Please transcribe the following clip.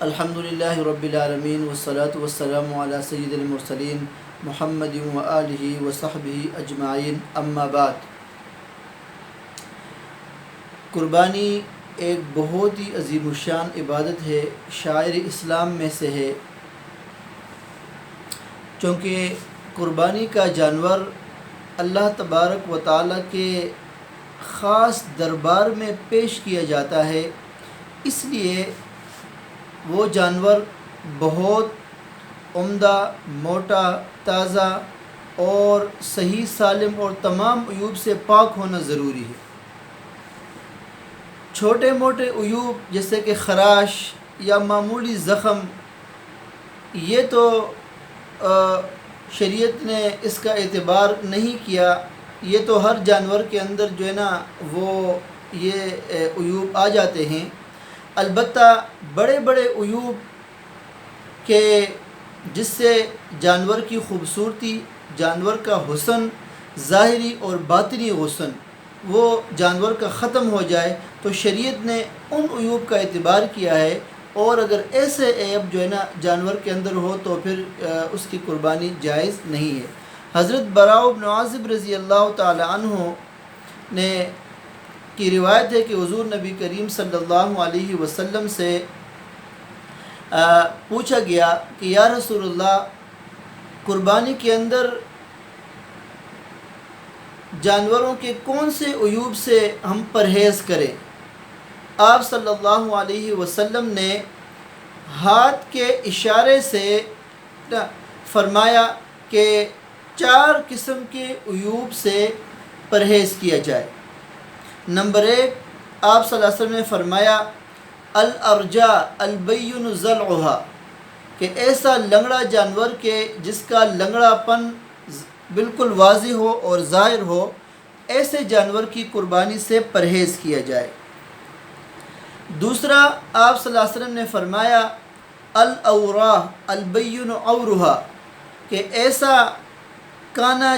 الحمدللہ رب العالمین والصلاة والسلام علی سید المرسلین محمد و آلہ و صحبہ اجمعین، اما بعد۔ قربانی ایک بہت ہی عظیم الشان عبادت ہے، شاعر اسلام میں سے ہے، چونکہ قربانی کا جانور اللہ تبارک و تعالیٰ کے خاص دربار میں پیش کیا جاتا ہے، اس لیے وہ جانور بہت عمدہ، موٹا، تازہ اور صحیح سالم اور تمام عیوب سے پاک ہونا ضروری ہے۔ چھوٹے موٹے عیوب جیسے کہ خراش یا معمولی زخم، یہ تو شریعت نے اس کا اعتبار نہیں کیا، یہ تو ہر جانور کے اندر جو ہے نا وہ یہ عیوب آ جاتے ہیں۔ البتہ بڑے بڑے عیوب کہ جس سے جانور کی خوبصورتی، جانور کا حسن، ظاہری اور باطنی حسن وہ جانور کا ختم ہو جائے، تو شریعت نے ان عیوب کا اعتبار کیا ہے، اور اگر ایسے عیب جو ہے نا جانور کے اندر ہو تو پھر اس کی قربانی جائز نہیں ہے۔ حضرت براء بن عازب رضی اللہ تعالی عنہ نے کی روایت ہے کہ حضور نبی کریم صلی اللہ علیہ وسلم سے پوچھا گیا کہ یا رسول اللہ، قربانی کے اندر جانوروں کے کون سے عیوب سے ہم پرہیز کریں؟ آپ صلی اللہ علیہ وسلم نے ہاتھ کے اشارے سے فرمایا کہ 4 قسم کے عیوب سے پرہیز کیا جائے۔ نمبر 1، آپ صلی اللہ علیہ وسلم نے فرمایا الارجاء البین ضلعها، کہ ایسا لنگڑا جانور کہ جس کا لنگڑا پن بالکل واضح ہو اور ظاہر ہو، ایسے جانور کی قربانی سے پرہیز کیا جائے۔ دوسرا، آپ صلی اللہ علیہ وسلم نے فرمایا الاوراہ البین عورها، کہ ایسا کانا